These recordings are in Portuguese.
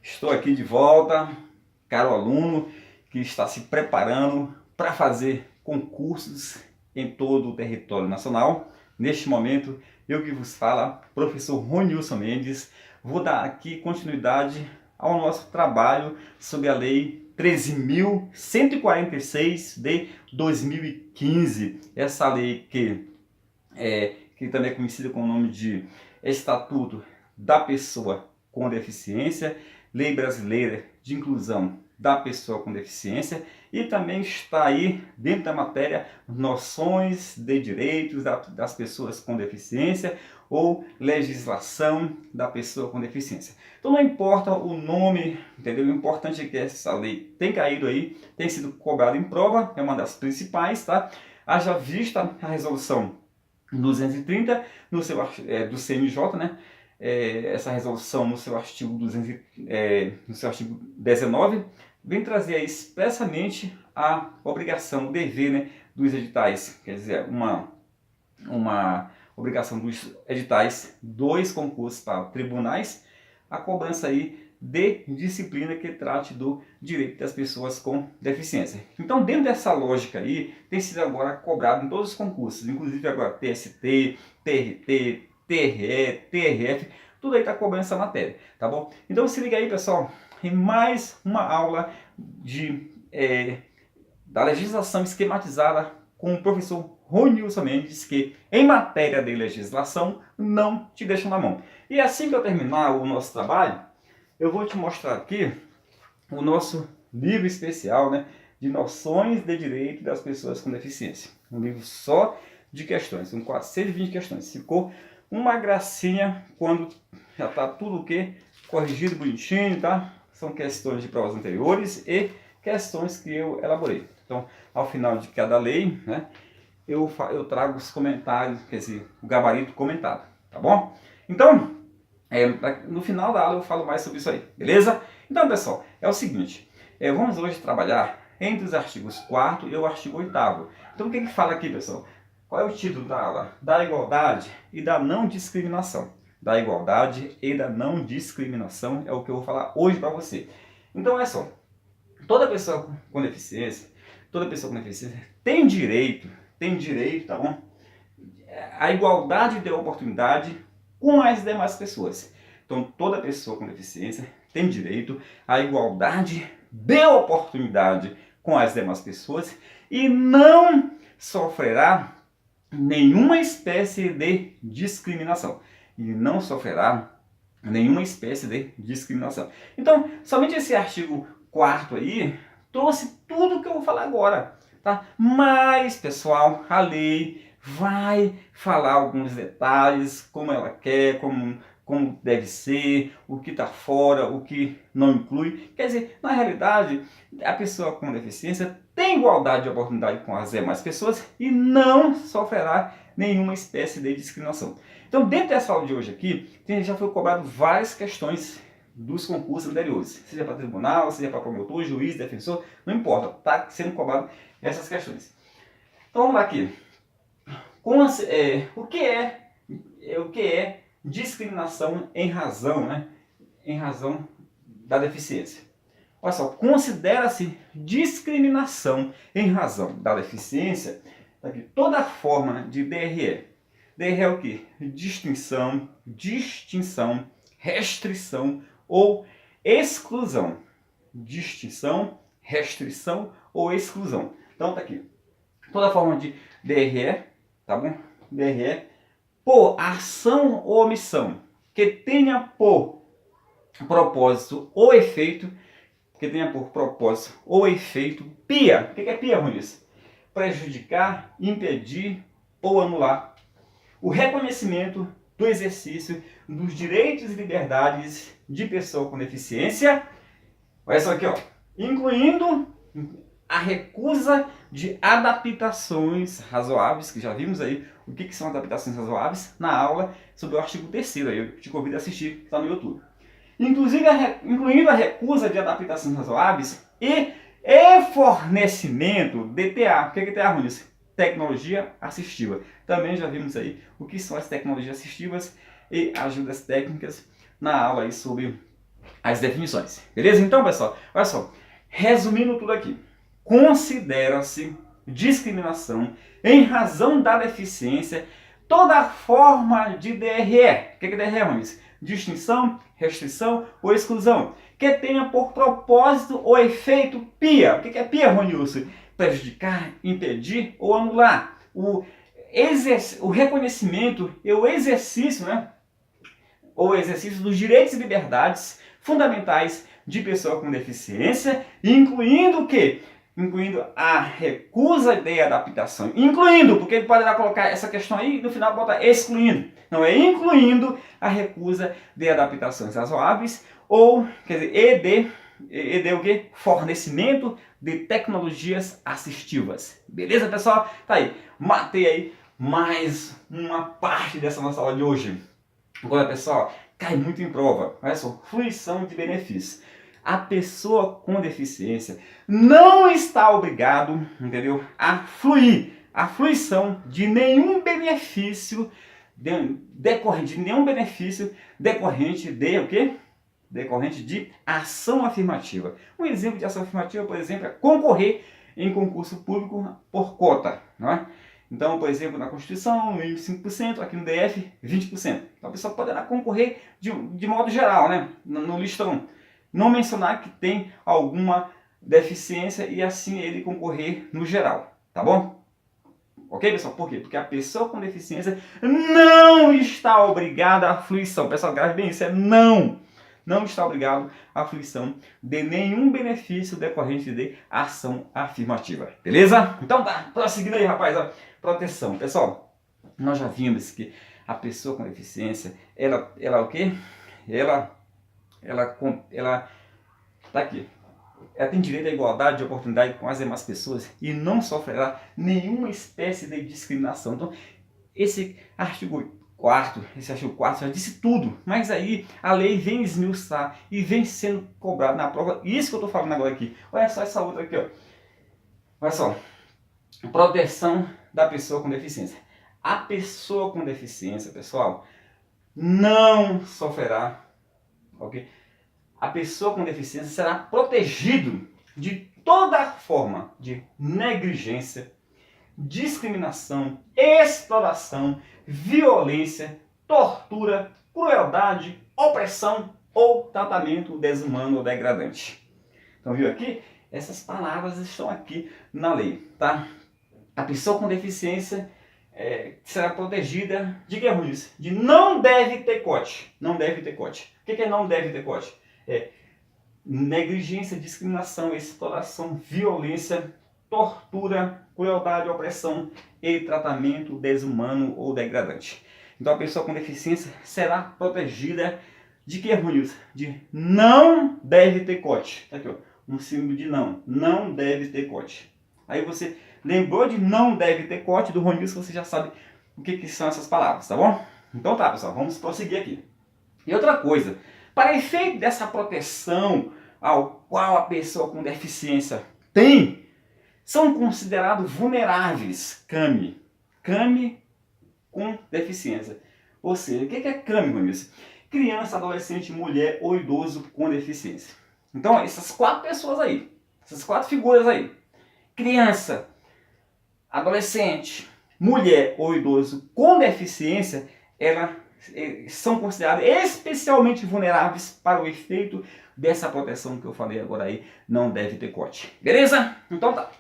Estou aqui de volta, caro aluno que está se preparando para fazer concursos em todo o território nacional. Neste momento, eu que vos falo, professor Ronilson Mendes, vou dar aqui continuidade ao nosso trabalho sobre a Lei 13.146 de 2015. Essa lei que também é conhecida com o nome de Estatuto da Pessoa com Deficiência, Lei Brasileira de Inclusão da Pessoa com Deficiência, e também está aí dentro da matéria noções de direitos das pessoas com deficiência ou legislação da pessoa com deficiência. Então não importa o nome, entendeu? O importante é que essa lei tem caído aí, tem sido cobrada em prova, é uma das principais, tá? Haja vista a resolução 230 no seu, do CNJ, né? Essa resolução no seu artigo 19 vem trazer aí expressamente a obrigação, o dever, né, dos editais, quer dizer, uma obrigação dos editais, dois concursos para tribunais, a cobrança aí de disciplina que trate do direito das pessoas com deficiência. Então, dentro dessa lógica aí, tem sido agora cobrado em todos os concursos, inclusive agora TST, TRT, TRE, TRF, tudo aí está cobrando essa matéria, tá bom? Então se liga aí, pessoal, em mais uma aula da legislação esquematizada com o professor Ronilson Mendes, que em matéria de legislação não te deixa na mão. E assim que eu terminar o nosso trabalho, eu vou te mostrar aqui o nosso livro especial, né, de noções de direito das pessoas com deficiência. Um livro só de questões, são 420 questões. Ficou uma gracinha quando já está tudo o que corrigido bonitinho, tá? São questões de provas anteriores e questões que eu elaborei. Então, ao final de cada lei, né, eu trago os comentários, quer dizer, o gabarito comentado, tá bom? Então, no final da aula eu falo mais sobre isso aí, beleza? Então, pessoal, é o seguinte, vamos hoje trabalhar entre os artigos 4º e o artigo 8º. Então, o que fala aqui, pessoal? Qual é o título da aula? Da igualdade e da não discriminação. Da igualdade e da não discriminação é o que eu vou falar hoje para você. Então, é só, toda pessoa com deficiência tem direito, tá bom? A igualdade de oportunidade com as demais pessoas. Então, toda pessoa com deficiência tem direito à igualdade de oportunidade com as demais pessoas e não sofrerá nenhuma espécie de discriminação. E não sofrerá nenhuma espécie de discriminação. Então, somente esse artigo 4º aí trouxe tudo que eu vou falar agora, tá? Mas, pessoal, a lei vai falar alguns detalhes, como ela quer, como deve ser, o que está fora, o que não inclui. Quer dizer, na realidade, a pessoa com deficiência tem igualdade de oportunidade com as demais pessoas e não sofrerá nenhuma espécie de discriminação. Então, dentro dessa aula de hoje aqui, já foi cobrado várias questões dos concursos anteriores, seja para tribunal, seja para promotor, juiz, defensor, não importa, está sendo cobrado essas questões. Então, vamos lá aqui. O que é discriminação em razão, né? Em razão da deficiência? Olha só, considera-se discriminação em razão da deficiência aqui, toda forma de DRE. DRE é o que? Distinção, restrição ou exclusão. Distinção, restrição ou exclusão. Então tá aqui. Toda forma de DRE, tá bom? DRE por ação ou omissão que tenha por propósito ou efeito, PIA. O que é PIA, Ruiz? Prejudicar, impedir ou anular o reconhecimento do exercício dos direitos e liberdades de pessoa com deficiência. Olha só aqui, ó, incluindo a recusa de adaptações razoáveis, que já vimos aí o que são adaptações razoáveis na aula sobre o artigo 3º, aí eu te convido a assistir, está no YouTube. Incluindo a recusa de adaptações razoáveis e fornecimento de TA. O que é TA, Runis? Tecnologia assistiva. Também já vimos aí o que são as tecnologias assistivas e ajudas técnicas na aula aí sobre as definições. Beleza? Então, pessoal, olha só. Resumindo tudo aqui. Considera-se discriminação em razão da deficiência toda forma de DRE. O que é DRE, Ramis? Distinção, restrição ou exclusão, que tenha por propósito ou efeito PIA. O que é PIA, Ronilson? Prejudicar, impedir ou anular. O reconhecimento e o exercício, né? Ou exercício dos direitos e liberdades fundamentais de pessoa com deficiência, incluindo o quê? Incluindo a recusa de adaptação. Incluindo, porque ele pode colocar essa questão aí e no final botar excluindo. Não é incluindo a recusa de adaptações razoáveis ou, quer dizer, ED o quê? Fornecimento de tecnologias assistivas. Beleza, pessoal? Tá aí. Matei aí mais uma parte dessa nossa aula de hoje. Agora, pessoal, cai muito em prova. Olha só, fruição de benefícios. A pessoa com deficiência não está obrigado, entendeu, a fruir. A fruição de nenhum benefício decorrente de o quê? Decorrente de ação afirmativa. Um exemplo de ação afirmativa, por exemplo, é concorrer em concurso público por cota, não é? Então, por exemplo, na Constituição, 5%, aqui no DF, 20%. Então, a pessoa poderá concorrer de modo geral, né? No listão. Não mencionar que tem alguma deficiência e assim ele concorrer no geral, tá bom? Ok, pessoal? Por quê? Porque a pessoa com deficiência não está obrigada à fruição. Pessoal, grave bem isso, não está obrigado à fruição de nenhum benefício decorrente de ação afirmativa. Beleza? Então tá, prosseguindo aí, rapaz, ó. Proteção. Pessoal, nós já vimos que a pessoa com deficiência, ela o quê? Ela tá aqui. Ela tem direito à igualdade de oportunidade com as demais pessoas e não sofrerá nenhuma espécie de discriminação. Então, esse artigo 4º já disse tudo, mas aí a lei vem esmiuçar e vem sendo cobrado na prova. Isso que eu estou falando agora aqui. Olha só essa outra aqui, ó. Olha só. Proteção da pessoa com deficiência. A pessoa com deficiência, pessoal, não sofrerá, ok? A pessoa com deficiência será protegido de toda forma de negligência, discriminação, exploração, violência, tortura, crueldade, opressão ou tratamento desumano ou degradante. Então, viu aqui? Essas palavras estão aqui na lei, tá? A pessoa com deficiência será protegida de que, Ruiz? De não deve ter corte. Não deve ter corte. O que é não deve ter corte? Negligência, discriminação, exploração, violência, tortura, crueldade, opressão e tratamento desumano ou degradante. Então a pessoa com deficiência será protegida de que, Ruiz? De não deve ter corte. Tá aqui, ó, um símbolo de não deve ter corte. Aí você lembrou de não deve ter corte do Ronilson, você já sabe o que são essas palavras, tá bom? Então tá, pessoal, vamos prosseguir aqui. E outra coisa, para efeito dessa proteção ao qual a pessoa com deficiência tem, são considerados vulneráveis CAMI com deficiência. Ou seja, o que é CAMI, Ronilson? Criança, adolescente, mulher ou idoso com deficiência. Então, essas 4 pessoas aí, essas 4 figuras aí, criança, adolescente, mulher ou idoso com deficiência, elas são consideradas especialmente vulneráveis para o efeito dessa proteção que eu falei agora aí, não deve ter corte. Beleza? Então tá.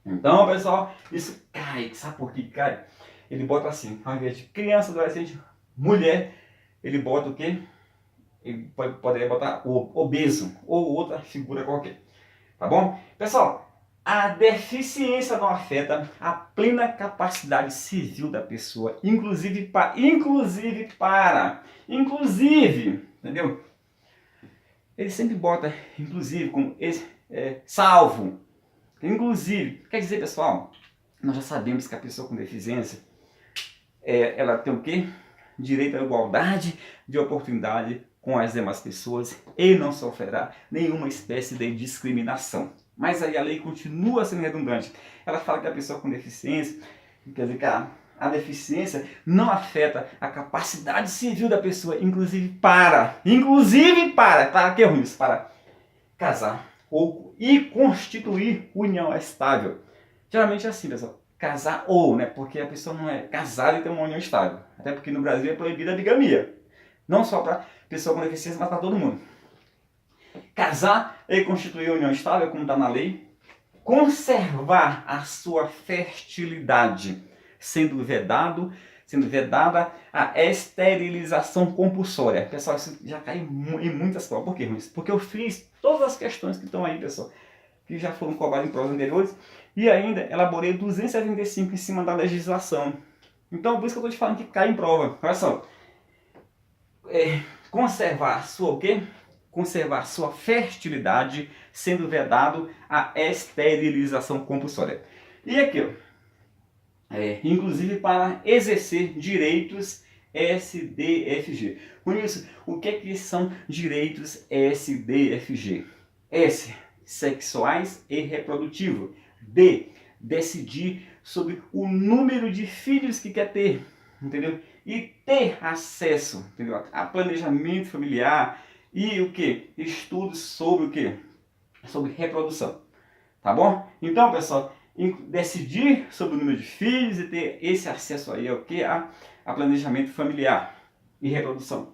Então, pessoal, isso cai. Sabe por que cai? Ele bota assim, ao invés de criança, adolescente, mulher, ele bota o quê? Ele poderia botar obeso ou outra figura qualquer. Tá bom? Pessoal, a deficiência não afeta a plena capacidade civil da pessoa, inclusive, entendeu? Ele sempre bota, inclusive, como salvo. Inclusive, quer dizer, pessoal, nós já sabemos que a pessoa com deficiência, ela tem o quê? Direito à igualdade de oportunidade com as demais pessoas e não sofrerá nenhuma espécie de discriminação. Mas aí a lei continua sendo redundante. Ela fala que a pessoa com deficiência, quer dizer que a deficiência não afeta a capacidade civil da pessoa, inclusive para que é ruim isso? Para casar e constituir união estável. Geralmente é assim, pessoal, casar ou, né? Porque a pessoa não é casada e tem uma união estável. Até porque no Brasil é proibida a bigamia. Não só para pessoa com deficiência, mas para todo mundo. Casar e constituir união estável, como está na lei. Conservar a sua fertilidade, sendo vedada a esterilização compulsória. Pessoal, isso já cai em muitas provas. Por quê, Ruiz? Porque eu fiz todas as questões que estão aí, pessoal, que já foram cobradas em provas anteriores, e ainda elaborei 275 em cima da legislação. Então, por isso que eu estou te falando que cai em prova. Olha só. Conservar sua o quê? Conservar sua fertilidade, sendo vedado a esterilização compulsória. E aqui, ó, inclusive para exercer direitos SDFG. Com isso, o que são direitos SDFG? S, sexuais e reprodutivo. D, decidir sobre o número de filhos que quer ter, entendeu? E ter acesso, entendeu? A planejamento familiar e o que? Estudos sobre o que? Sobre reprodução, tá bom? Então, pessoal, decidir sobre o número de filhos e ter esse acesso aí ao que? A planejamento familiar e reprodução.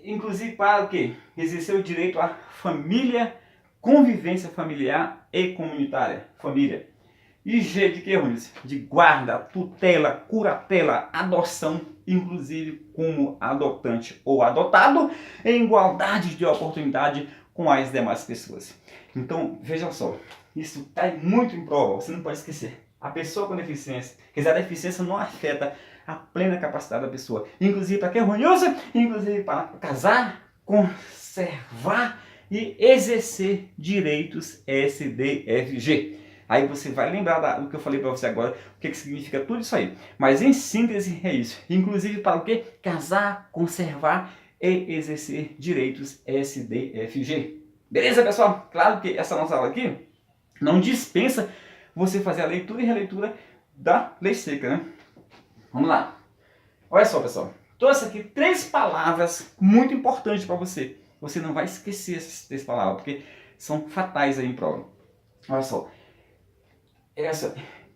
Inclusive para o que? Exercer o direito à família, convivência familiar e comunitária, família. E G de que, Runes? De guarda, tutela, curatela, adoção, inclusive como adotante ou adotado, em igualdade de oportunidade com as demais pessoas. Então, veja só, isso cai muito em prova, você não pode esquecer. A pessoa com deficiência, quer dizer, a deficiência não afeta a plena capacidade da pessoa, inclusive para que, Runes? Inclusive para casar, conservar e exercer direitos SDFG. Aí você vai lembrar do que eu falei para você agora, o que significa tudo isso aí. Mas em síntese é isso. Inclusive para o quê? Casar, conservar e exercer direitos SDFG. Beleza, pessoal? Claro que essa nossa aula aqui não dispensa você fazer a leitura e releitura da lei seca, né? Vamos lá. Olha só, pessoal. Trouxe aqui 3 palavras muito importantes para você. Você não vai esquecer essas 3 palavras, porque são fatais aí em prova. Olha só.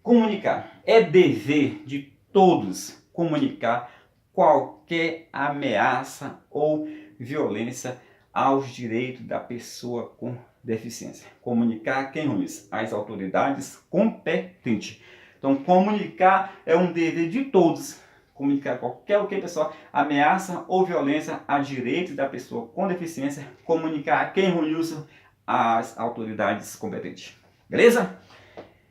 Comunicar. É dever de todos comunicar qualquer ameaça ou violência aos direitos da pessoa com deficiência. Comunicar quem, Ruiz? As autoridades competentes. Então, comunicar é um dever de todos. Comunicar qualquer pessoa, ameaça ou violência a direitos da pessoa com deficiência. Comunicar a quem, Ruiz? As autoridades competentes. Beleza?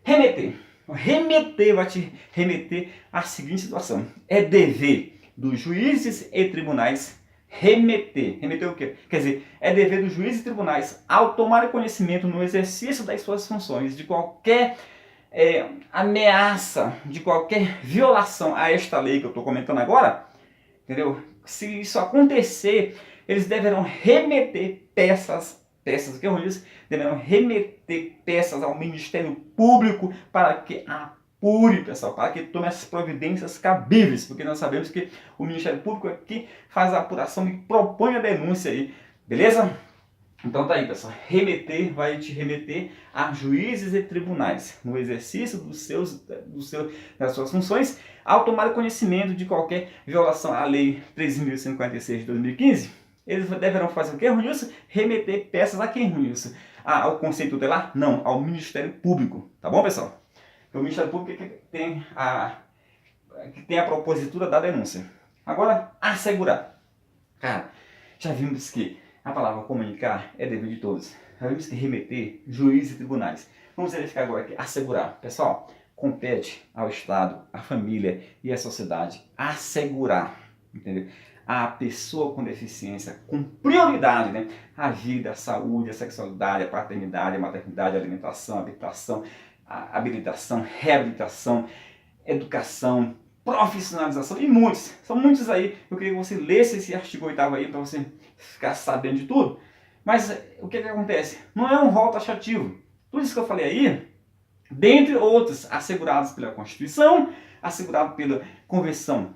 Remeter. Remeter vai te remeter à seguinte situação. É dever dos juízes e tribunais remeter. Remeter o quê? Quer dizer, é dever dos juízes e tribunais ao tomar conhecimento no exercício das suas funções de qualquer ameaça, de qualquer violação a esta lei que eu estou comentando agora, entendeu? Se isso acontecer, eles deverão remeter peças que eu disse, deverão remeter peças ao Ministério Público para que apure, pessoal, para que tome as providências cabíveis, porque nós sabemos que o Ministério Público é que faz a apuração e propõe a denúncia aí, beleza? Então tá aí, pessoal, remeter vai te remeter a juízes e tribunais no exercício das suas funções, ao tomar conhecimento de qualquer violação à Lei 13.146 de 2015, eles deverão fazer o que, Runilson? Remeter peças a quem, Runilson? Ao Conselho Tutelar? Não, ao Ministério Público. Tá bom, pessoal? O Ministério Público é que tem a propositura da denúncia. Agora, assegurar. Cara, já vimos que a palavra comunicar é dever de todos. Já vimos que remeter, juízes e tribunais. Vamos verificar agora aqui, assegurar. Pessoal, compete ao Estado, à família e à sociedade assegurar, entendeu? A pessoa com deficiência, com prioridade, né? A vida, a saúde, a sexualidade, a paternidade, a maternidade, a alimentação, a habitação, a habilitação, reabilitação, educação, profissionalização e muitos. São muitos aí. Eu queria que você lesse esse artigo 8º aí para você ficar sabendo de tudo. Mas o que acontece? Não é um rol taxativo. Tudo isso que eu falei aí, dentre outros assegurados pela Constituição, assegurado pela Convenção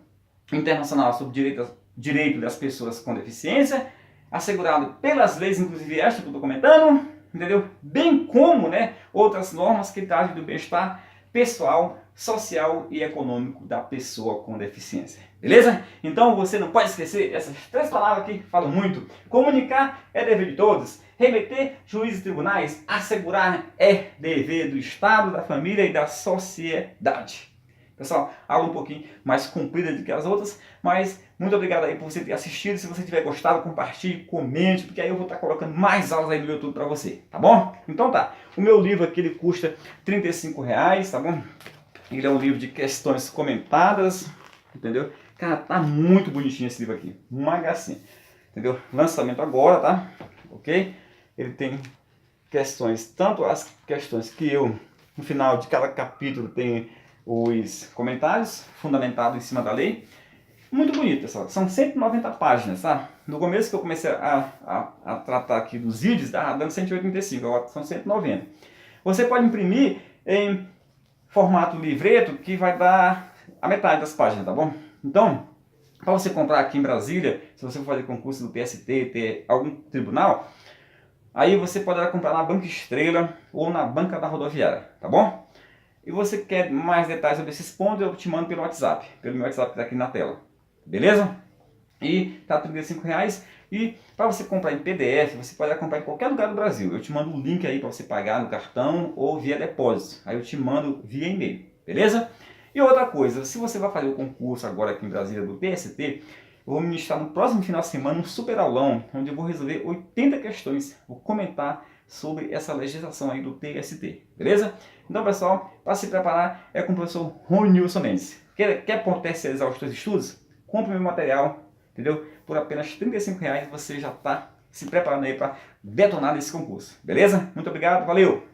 Internacional sobre Direito das Pessoas com Deficiência, assegurado pelas leis, inclusive esta que eu estou comentando, entendeu? Bem como, né, outras normas que trazem do bem-estar pessoal, social e econômico da pessoa com deficiência. Beleza? Então você não pode esquecer essas 3 palavras aqui que falam muito. Comunicar é dever de todos. Remeter juízes e tribunais, assegurar é dever do Estado, da família e da sociedade. Pessoal, aula um pouquinho mais comprida do que as outras, mas muito obrigado aí por você ter assistido. Se você tiver gostado, compartilhe, comente, porque aí eu vou estar colocando mais aulas aí no YouTube para você, tá bom? Então tá, o meu livro aqui ele custa R$35, tá bom? Ele é um livro de questões comentadas, entendeu? Cara, tá muito bonitinho esse livro aqui, uma gracinha, entendeu? Lançamento agora, tá? Ok? Ele tem questões, tanto as questões que eu, no final de cada capítulo, tenho os comentários fundamentados em cima da lei. Muito bonito, pessoal. São 190 páginas, tá? No começo que eu comecei a tratar aqui dos vídeos, tá dando 185, agora são 190. Você pode imprimir em formato livreto, que vai dar a metade das páginas, tá bom? Então, para você comprar aqui em Brasília, se você for fazer concurso do TST, ter algum tribunal, aí você poderá comprar na Banca Estrela ou na Banca da Rodoviária, tá bom? E você quer mais detalhes sobre esses pontos, eu te mando pelo WhatsApp, pelo meu WhatsApp que está aqui na tela, beleza? E tá R$35. E para você comprar em PDF, você pode comprar em qualquer lugar do Brasil. Eu te mando um link aí para você pagar no cartão ou via depósito. Aí eu te mando via e-mail, beleza? E outra coisa, se você vai fazer o concurso agora aqui em Brasília do TST, eu vou ministrar no próximo final de semana um super aulão, onde eu vou resolver 80 questões. Vou comentar sobre essa legislação aí do TST, beleza? Então, pessoal, para se preparar é com o professor Ronilson Mendes. Quer potencializar os seus estudos? Compre meu material, entendeu? Por apenas R$35 você já está se preparando aí para detonar nesse concurso, beleza? Muito obrigado, valeu!